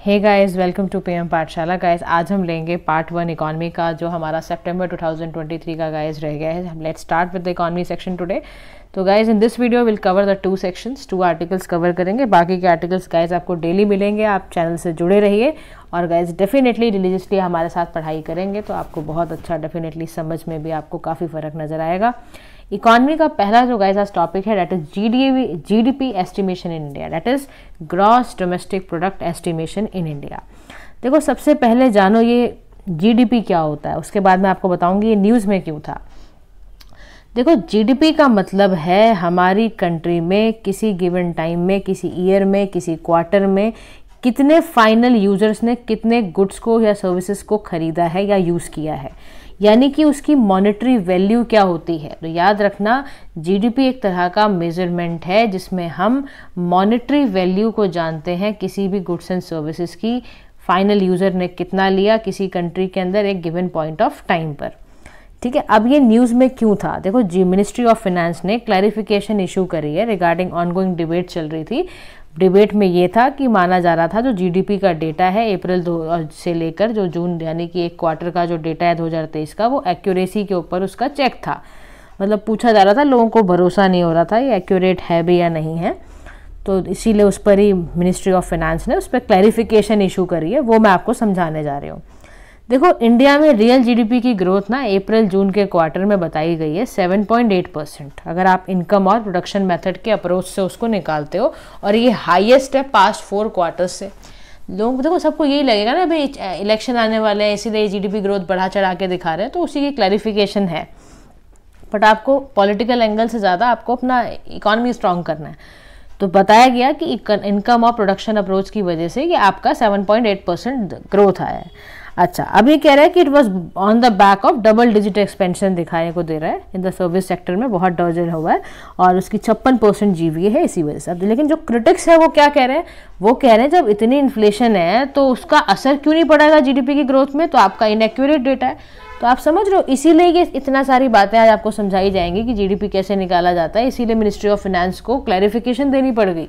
Hey guys, welcome to PM Pathshala. Guys, आज हम लेंगे पार्ट 1 इकोनॉमी का, जो हमारा सितंबर 2023 का गाइस रह गया है। हम let's start with the economy section today. तो guys, in this video will cover the 2 sections, 2 articles cover करेंगे। बाकी के आर्टिकल्स गाइस आपको डेली मिलेंगे। आप चैनल से जुड़े रहिए और गाइस डेफिनेटली रिलीजियसली हमारे साथ पढ़ाई करेंगे तो आपको बहुत अच्छा डेफिनेटली समझ में भी आपको काफ़ी फ़र्क नज़र आएगा। इकॉनमी का पहला जो गाइस आज टॉपिक है, that is GDP estimation in India, that is gross domestic product estimation in India. देखो, सबसे पहले जानो ये जीडीपी क्या होता है, उसके बाद मैं आपको बताऊंगी ये न्यूज़ में क्यों था। देखो, जीडीपी का मतलब है हमारी कंट्री में किसी गिवन टाइम में, किसी ईयर में, किसी क्वार्टर में कितने फाइनल यूजर्स ने कितने गुड्स को या सर्विसेज को खरीदा है या यूज़ किया है, यानी कि उसकी मॉनेटरी वैल्यू क्या होती है। तो याद रखना, जीडीपी एक तरह का मेजरमेंट है जिसमें हम मॉनेटरी वैल्यू को जानते हैं किसी भी गुड्स एंड सर्विसेज की। फाइनल यूज़र ने कितना लिया किसी कंट्री के अंदर एक गिवन पॉइंट ऑफ टाइम पर। ठीक है, अब ये न्यूज़ में क्यों था? देखो, मिनिस्ट्री ऑफ फाइनेंस ने क्लैरिफिकेशन इशू करी है रिगार्डिंग ऑनगोइंग डिबेट चल रही थी। डिबेट में ये था कि माना जा रहा था जो जीडीपी का डेटा है अप्रैल से लेकर जो जून, यानी कि एक क्वार्टर का जो डेटा है 2023 का, वो एक्यूरेसी के ऊपर उसका चेक था। मतलब पूछा जा रहा था, लोगों को भरोसा नहीं हो रहा था ये एक्यूरेट है भी या नहीं है। तो इसीलिए उस पर ही मिनिस्ट्री ऑफ फाइनेंस ने उस पर क्लैरिफिकेशन इशू करी है, वो मैं आपको समझाने जा रही हूँ। देखो, इंडिया में रियल जीडीपी की ग्रोथ ना अप्रैल जून के क्वार्टर में बताई गई है 7.8%, अगर आप इनकम और प्रोडक्शन मेथड के अप्रोच से उसको निकालते हो, और ये हाईएस्ट है पास्ट 4 क्वार्टर्स से। लोग देखो, सबको यही लगेगा ना भाई इलेक्शन आने वाले हैं इसीलिए जीडीपी ग्रोथ बढ़ा चढ़ा के दिखा रहे हैं, तो उसी की क्लैरिफिकेशन है। बट आपको पॉलिटिकल एंगल से ज़्यादा आपको अपना इकॉनमी स्ट्रॉन्ग करना है। तो बताया गया कि इनकम और प्रोडक्शन अप्रोच की वजह से ये आपका 7.8% ग्रोथ आया है। अच्छा, अब ये कह रहा है कि it was on the back of double digit expansion दिखाने को दे रहा है। इन द सर्विस सेक्टर में बहुत डर्जन हुआ है और उसकी 56% जीवी है इसी वजह से। अब लेकिन जो क्रिटिक्स है वो क्या कह रहे हैं? वो कह रहे हैं जब इतनी इन्फ्लेशन है तो उसका असर क्यों नहीं पड़ेगा जीडीपी की ग्रोथ में, तो आपका इनएक्यूरेट डेटा है। तो आप समझ रहे हो, इसीलिए ये इतना सारी बातें आज आपको समझाई जाएंगी कि जीडीपी कैसे निकाला जाता है। इसीलिए मिनिस्ट्री ऑफ फाइनेंस को क्लैरिफिकेशन देनी पड़ गई।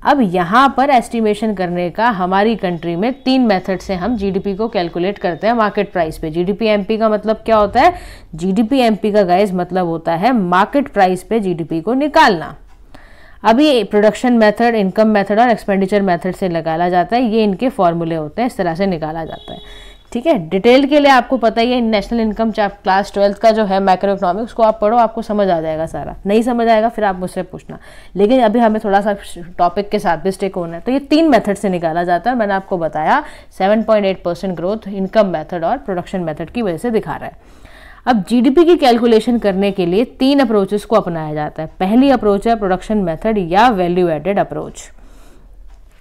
अब यहाँ पर एस्टिमेशन करने का हमारी कंट्री में 3 मेथड से हम जीडीपी को कैलकुलेट करते हैं मार्केट प्राइस पे। जीडीपी एमपी का मतलब क्या होता है? जीडीपी एमपी का गाइस मतलब होता है मार्केट प्राइस पे जीडीपी को निकालना। अब ये प्रोडक्शन मेथड, इनकम मेथड और एक्सपेंडिचर मेथड से निकाला जाता है। ये इनके फॉर्मूले होते हैं, इस तरह से निकाला जाता है। ठीक है, डिटेल के लिए आपको पता ही है, नेशनल इनकम क्लास 12th का जो है मैक्रो इकोनॉमिक्स को आप पढ़ो, आपको समझ आ जाएगा सारा। नहीं समझ आएगा फिर आप मुझसे पूछना, लेकिन अभी हमें थोड़ा सा टॉपिक के साथ भी स्टिक होना है। तो ये 3 मेथड से निकाला जाता है। मैंने आपको बताया 7.8% ग्रोथ इनकम मेथड और प्रोडक्शन मेथड की वजह से दिखा रहा है। अब जीडीपी की कैलकुलेशन करने के लिए 3 अप्रोचेस को अपनाया जाता है। पहली अप्रोच है प्रोडक्शन मेथड या वैल्यू एडेड अप्रोच,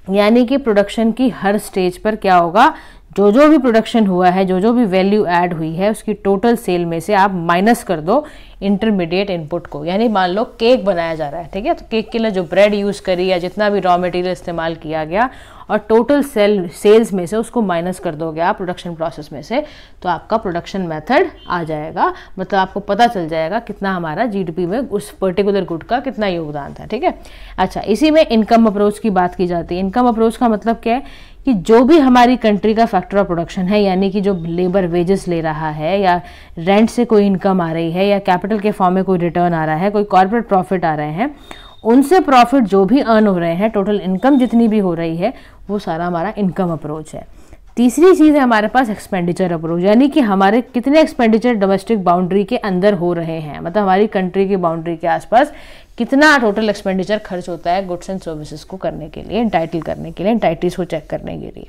यानी कि प्रोडक्शन की हर स्टेज पर क्या होगा, जो जो भी प्रोडक्शन हुआ है, जो जो भी वैल्यू ऐड हुई है, उसकी टोटल सेल में से आप माइनस कर दो इंटरमीडिएट इनपुट को। यानी मान लो केक बनाया जा रहा है, ठीक है, तो केक के लिए जो ब्रेड यूज़ करी या जितना भी रॉ मटेरियल इस्तेमाल किया गया, और टोटल सेल्स में से उसको माइनस कर दोगे आप प्रोडक्शन प्रोसेस में से, तो आपका प्रोडक्शन मेथड आ जाएगा। मतलब आपको पता चल जाएगा कितना हमारा जीडीपी में उस पर्टिकुलर गुड का कितना योगदान था। ठीक है, अच्छा, इसी में इनकम अप्रोच की बात की जाती है। इनकम अप्रोच का मतलब क्या है कि जो भी हमारी कंट्री का फैक्टर ऑफ प्रोडक्शन है, यानी कि जो लेबर वेजेस ले रहा है, या रेंट से कोई इनकम आ रही है, या कैपिटल के फॉर्म में कोई रिटर्न आ रहा है, कोई कॉर्पोरेट प्रॉफिट आ रहे हैं, उनसे प्रॉफिट जो भी अर्न हो रहे हैं, टोटल इनकम जितनी भी हो रही है, वो सारा हमारा इनकम अप्रोच है। तीसरी चीज़ है हमारे पास एक्सपेंडिचर अप्रोच, यानी कि हमारे कितने एक्सपेंडिचर डोमेस्टिक बाउंड्री के अंदर हो रहे हैं, मतलब हमारी कंट्री की बाउंड्री के आसपास कितना टोटल एक्सपेंडिचर खर्च होता है गुड्स एंड सर्विसेज को करने के लिए, एंटाइटल करने के लिए, एंटाइटीज को चेक करने के लिए।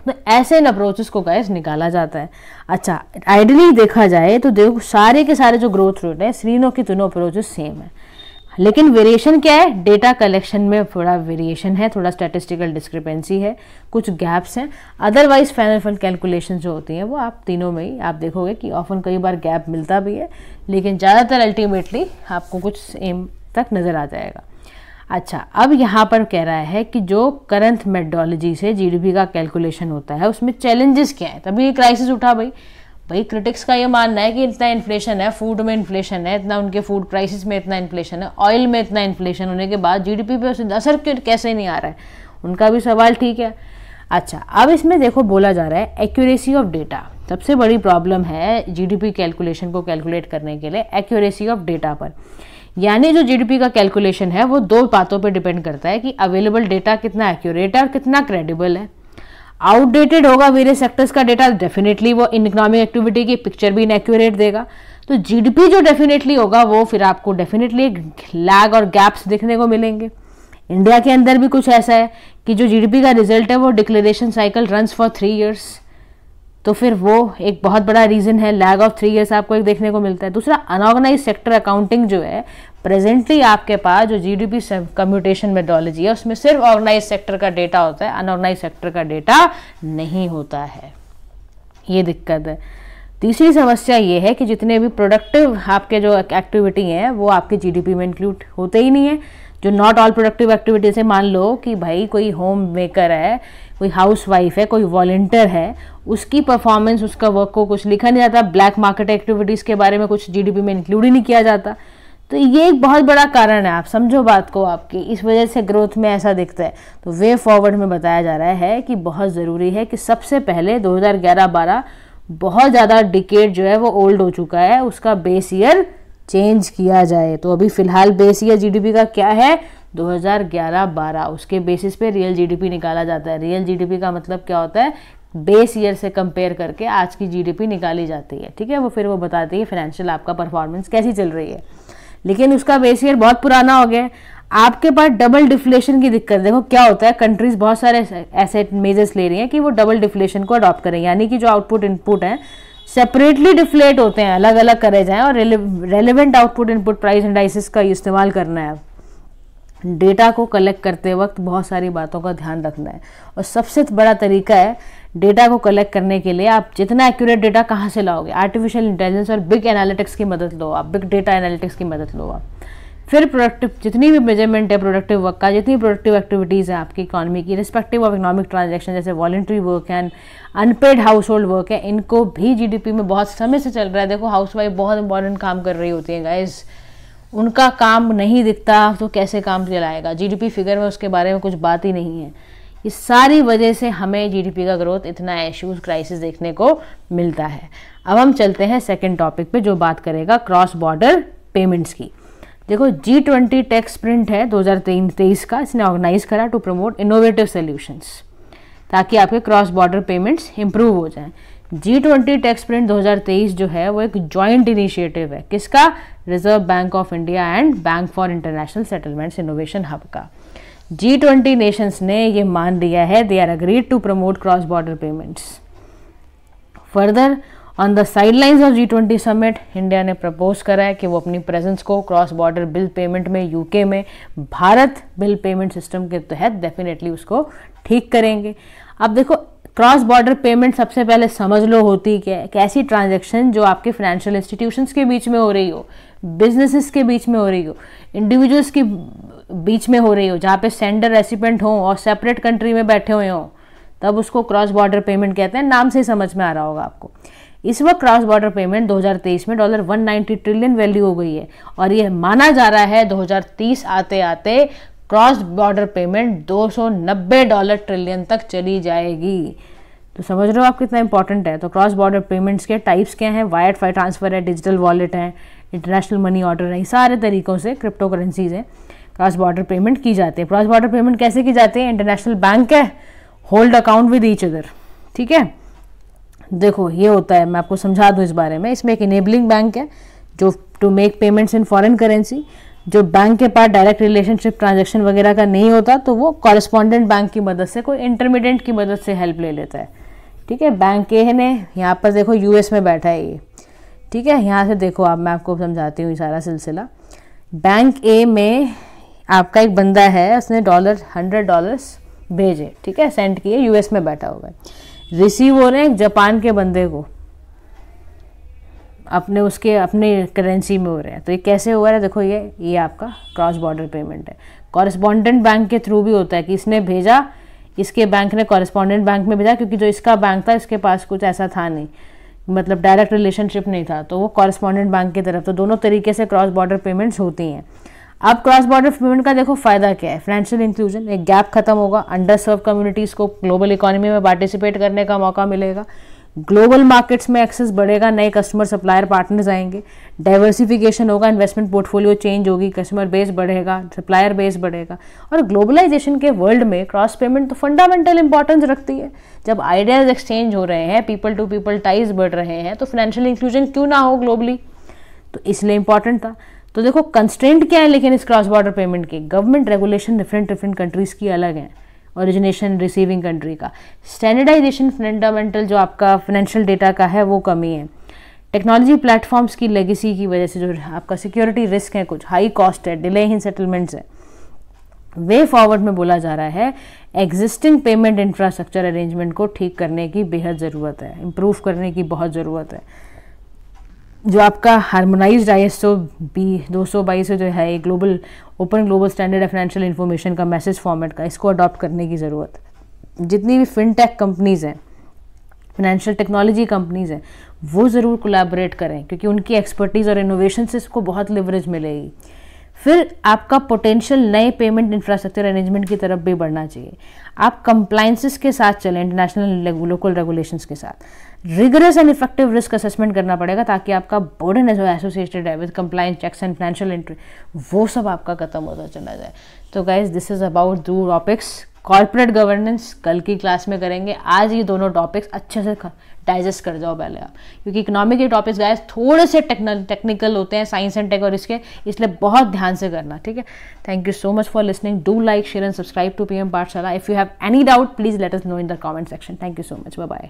तो ऐसे इन अप्रोचेस को गाइस निकाला जाता है। अच्छा, आइडियली देखा जाए तो देखो सारे के सारे जो ग्रोथ रेट है, तीनों के तीनों अप्रोचेस सेम है, लेकिन वेरिएशन क्या है? डेटा कलेक्शन में थोड़ा वेरिएशन है, थोड़ा स्टैटिस्टिकल डिस्क्रिपेंसी है, कुछ गैप्स हैं। अदरवाइज फाइनल कैलकुलेशन जो होती हैं वो आप तीनों में ही आप देखोगे कि ऑफन कई बार गैप मिलता भी है, लेकिन ज़्यादातर अल्टीमेटली आपको कुछ सेम तक नज़र आ जाएगा। अच्छा, अब यहाँ पर कह रहा है कि जो करंट मेथडोलॉजी से जीडीपी का कैलकुलेशन होता है उसमें चैलेंजेस क्या है। तभी ये क्राइसिस उठा भाई क्रिटिक्स का ये मानना है कि इतना इन्फ्लेशन है, फूड में इन्फ्लेशन है, इतना उनके फूड प्राइसेस में इतना इन्फ्लेशन है, ऑयल में इतना इन्फ्लेशन होने के बाद जीडीपी पे असर क्यों कैसे नहीं आ रहा है। उनका भी सवाल ठीक है। अच्छा, अब इसमें देखो बोला जा रहा है एक्यूरेसी ऑफ डेटा। सबसे बड़ी प्रॉब्लम है जीडीपी कैलकुलेशन को कैलकुलेट करने के लिए एक्यूरेसी ऑफ डेटा पर। यानी जो जीडीपी का कैलकुलेशन है वो दो बातों पे डिपेंड करता है कि अवेलेबल डेटा कितना एक्यूरेट है और कितना क्रेडिबल है। आउटडेटेड होगा वेरियस सेक्टर्स का डेटा, डेफिनेटली वो इकोनॉमिक एक्टिविटी की पिक्चर भी इनएक्यूरेट देगा। तो जीडीपी जो डेफिनेटली होगा वो फिर आपको डेफिनेटली लैग और गैप्स देखने को मिलेंगे। इंडिया के अंदर भी कुछ ऐसा है कि जो जीडीपी का रिजल्ट है वो declaration cycle runs for 3 years, तो फिर वो एक बहुत बड़ा रीजन है, लैग ऑफ 3 years आपको एक देखने को मिलता है। दूसरा, अनऑर्गेनाइज सेक्टर अकाउंटिंग जो है प्रेजेंटली आपके पास जो जीडीपी कम्प्यूटेशन मेथोडोलॉजी है उसमें सिर्फ ऑर्गेनाइज सेक्टर का डेटा होता है, अनऑर्गेनाइज सेक्टर का डेटा नहीं होता है। ये दिक्कत है। तीसरी समस्या ये है कि जितने भी प्रोडक्टिव आपके जो एक्टिविटी हैं वो आपके जीडीपी में इंक्लूड होते ही नहीं है। जो नॉट ऑल प्रोडक्टिव एक्टिविटी से मान लो कि भाई कोई होम मेकर है, कोई हाउस वाइफ है, कोई वॉलंटियर है, उसकी परफॉर्मेंस, उसका वर्क को कुछ लिखा नहीं जाता। ब्लैक मार्केट एक्टिविटीज़ के बारे में कुछ जीडीपी में इंक्लूड ही नहीं किया जाता। तो ये एक बहुत बड़ा कारण है, आप समझो बात को आपकी, इस वजह से ग्रोथ में ऐसा दिखता है। तो वे फॉरवर्ड में बताया जा रहा है कि बहुत ज़रूरी है कि सबसे पहले 2011-12 बहुत ज़्यादा डिकेड जो है वो ओल्ड हो चुका है, उसका बेस ईयर चेंज किया जाए। तो अभी फिलहाल बेस ईयर जीडीपी का क्या है, 2011-12, उसके बेसिस पे रियल जीडीपी निकाला जाता है। रियल जीडीपी का मतलब क्या होता है, बेस ईयर से कंपेयर करके आज की जीडीपी निकाली जाती है, ठीक है। वो फिर वो बताती है फाइनेंशियल आपका परफॉर्मेंस कैसी चल रही है, लेकिन उसका बेस ईयर बहुत पुराना हो गया है। आपके पास डबल डिफ्लेशन की दिक्कत, देखो क्या होता है, कंट्रीज बहुत सारे ऐसे मेजर्स ले रही हैं कि वो डबल डिफ्लेशन को अडॉप्ट करें, यानी कि जो आउटपुट इनपुट हैं सेपरेटली डिफ्लेट होते हैं, अलग अलग करे जाएं, और relevant output input price indices का इस्तेमाल करना है। डेटा को कलेक्ट करते वक्त बहुत सारी बातों का ध्यान रखना है, और सबसे बड़ा तरीका है डेटा को कलेक्ट करने के लिए आप जितना एक्यूरेट डेटा कहाँ से लाओगे, आर्टिफिशियल इंटेलिजेंस और बिग एनालिटिक्स की मदद लो आप, बिग डेटा एनालिटिक्स की मदद लो आप। फिर प्रोडक्टिव जितनी भी मेजरमेंट है प्रोडक्टिव वर्क का, जितनी प्रोडक्टिव एक्टिविटीज़ है आपकी इकोनॉमी की रिस्पेक्टिव ऑफ इकोनॉमिक ट्रांजैक्शन, जैसे वॉलंटरी वर्क है, अनपेड हाउस होल्ड वर्क है, इनको भी जीडीपी में बहुत समय से चल रहा है। देखो हाउसवाइफ बहुत इंपॉर्टेंट काम कर रही होती है गाइस, उनका काम नहीं दिखता तो कैसे काम चलाएगा, जीडीपी फिगर में उसके बारे में कुछ बात ही नहीं है। इस सारी वजह से हमें जीडीपी का ग्रोथ इतना इश्यूज क्राइसिस देखने को मिलता है। अब हम चलते हैं सेकंड टॉपिक पे जो बात करेगा क्रॉस बॉर्डर पेमेंट्स की। देखो G20 टेक स्प्रिंट है 2023 का, इसने ऑर्गेनाइज करा टू प्रमोट इनोवेटिव सॉल्यूशंस ताकि आपके क्रॉस बॉर्डर पेमेंट्स इंप्रूव हो जाएं। G20 टेक स्प्रिंट 2023 जो है वो एक जॉइंट इनिशिएटिव है, किसका, Reserve Bank of India and Bank for International Settlements Innovation Hub का। G20 नेशंस ने ये मान लिया है, they are agreed to promote cross border payments. Further on the sidelines of G20 summit, India ने propose करा है कि वो अपनी प्रेजेंस को क्रॉस बॉर्डर बिल पेमेंट में यूके में भारत बिल पेमेंट सिस्टम के तहत डेफिनेटली उसको ठीक करेंगे। अब देखो क्रॉस बॉर्डर पेमेंट सबसे पहले समझ लो होती क्या है, कैसी ट्रांजैक्शन जो आपके फाइनेंशियल इंस्टीट्यूशंस के बीच में हो रही हो, बिजनेसेस के बीच में हो रही हो, इंडिविजुअल्स के बीच में हो रही हो, जहाँ पे सेंडर रेसिपेंट हो और सेपरेट कंट्री में बैठे हुए हो, तब उसको क्रॉस बॉर्डर पेमेंट कहते हैं। नाम से ही समझ में आ रहा होगा आपको। इस वक्त क्रॉस बॉर्डर पेमेंट 2023 में $190 ट्रिलियन वैल्यू हो गई है, और यह माना जा रहा है 2030 आते आते क्रॉस बॉर्डर पेमेंट $290 ट्रिलियन तक चली जाएगी। तो समझ रहे हो आप कितना इंपॉर्टेंट है। तो क्रॉस बॉर्डर पेमेंट्स के टाइप्स क्या हैं, वायर फायर ट्रांसफर है, डिजिटल वॉलेट है, इंटरनेशनल मनी ऑर्डर है, सारे तरीकों से क्रिप्टो करेंसीज हैं, क्रॉस बॉर्डर पेमेंट की जाती है। क्रॉस बॉर्डर पेमेंट कैसे की जाती है, इंटरनेशनल बैंक है, hold account with each other, ठीक है। देखो ये होता है, मैं आपको समझा दूं इस बारे में, इसमें एक इनेबलिंग बैंक है जो to make payments in foreign currency. जो बैंक के पास डायरेक्ट रिलेशनशिप ट्रांजैक्शन वगैरह का नहीं होता तो वो कॉरेस्पॉन्डेंट बैंक की मदद से, कोई इंटरमीडिएट की मदद से हेल्प ले लेता है, ठीक है। बैंक ए ने यहाँ पर देखो यूएस में बैठा है ये, ठीक है। यहाँ से देखो आप, मैं आपको समझाती हूँ सारा सिलसिला। बैंक ए में आपका एक बंदा है, उसने $100 भेजे, ठीक है, सेंड किए, यूएस में बैठा हुआ है। रिसीव हो रहे हैं जापान के बंदे को, अपने करेंसी में हो रहे हैं। तो ये कैसे हो रहा है, देखो ये आपका क्रॉस बॉर्डर पेमेंट है। कॉरेस्पॉन्डेंट बैंक के थ्रू भी होता है कि इसने भेजा, इसके बैंक ने कॉरेस्पॉन्डेंट बैंक में भेजा, क्योंकि जो इसका बैंक था इसके पास कुछ ऐसा था नहीं, मतलब डायरेक्ट रिलेशनशिप नहीं था, तो वो कॉरेस्पॉन्डेंट बैंक की तरफ। तो दोनों तरीके से क्रॉस बॉर्डर पेमेंट्स होती हैं। अब क्रॉस बॉर्डर पेमेंट का देखो फायदा क्या है, फाइनेंशियल इंक्लूजन, एक गैप खत्म होगा, अंडर सर्व कम्युनिटीज़ को ग्लोबल इकोनॉमी में पार्टिसिपेट करने का मौका मिलेगा, ग्लोबल मार्केट्स में एक्सेस बढ़ेगा, नए कस्टमर सप्लायर पार्टनर्स आएंगे, डाइवर्सिफिकेशन होगा, इन्वेस्टमेंट पोर्टफोलियो चेंज होगी, कस्टमर बेस बढ़ेगा, सप्लायर बेस बढ़ेगा। और ग्लोबलाइजेशन के वर्ल्ड में क्रॉस पेमेंट तो फंडामेंटल इंपॉर्टेंस रखती है। जब आइडियाज एक्सचेंज हो रहे हैं, पीपल टू पीपल टाइज बढ़ रहे हैं, तो फाइनेंशियल इंक्लूजन क्यों ना हो ग्लोबली, तो इसलिए इंपॉर्टेंट था। तो देखो कंस्ट्रेंट क्या है लेकिन इस क्रॉस बॉर्डर पेमेंट की, गवर्नमेंट रेगुलेशन डिफरेंट कंट्रीज़ की अलग है, ओरिजिनेशन रिसीविंग कंट्री का, स्टैंडर्डाइजेशन फंडामेंटल जो आपका फाइनेंशियल डेटा का है वो कमी है, टेक्नोलॉजी प्लेटफॉर्म्स की लेगेसी की वजह से जो आपका सिक्योरिटी रिस्क है, कुछ हाई कॉस्ट है, डिले इन सेटलमेंट्स है। वे फॉरवर्ड में बोला जा रहा है एग्जिस्टिंग पेमेंट इंफ्रास्ट्रक्चर अरेंजमेंट को ठीक करने की बेहद ज़रूरत है, इम्प्रूव करने की बहुत ज़रूरत है। जो आपका हार्मोनाइज्ड ISO 222 जो है global open global standard financial information का मैसेज फॉर्मेट का, इसको अडॉप्ट करने की ज़रूरत है। जितनी भी फिनटेक कंपनीज़ हैं, फाइनेंशियल टेक्नोलॉजी कंपनीज़ हैं, वो ज़रूर कोलैबोरेट करें क्योंकि उनकी एक्सपर्टीज़ और इनोवेशन से इसको बहुत लिवरेज मिलेगी। फिर आपका पोटेंशियल नए पेमेंट इंफ्रास्ट्रक्चर अरेंजमेंट की तरफ भी बढ़ना चाहिए। आप कंप्लाइंसेस के साथ चलें, इंटरनेशनल लोकल रेगुलेशंस के साथ, rigorous and effective risk assessment करना पड़ेगा ताकि आपका बर्डन है जो एसोसिएटेड है with compliance checks and financial entry, वो सब आपका खत्म होता चला जाए। तो guys this is about 2 topics. Corporate governance कल की क्लास में करेंगे, आज ये दोनों टॉपिक्स अच्छे से डाइजेस्ट कर जाओ पहले आप, क्योंकि इकोनॉमिक के टॉपिक्स गाइस थोड़े से टेक्निकल होते हैं, साइंस एंड टेक और इसके, इसलिए बहुत ध्यान से करना, ठीक है। Thank you so much for listening, do like share and subscribe to PM Pathshala. If you have any doubt please let us know in the comment section. Thank you so much, bye bye.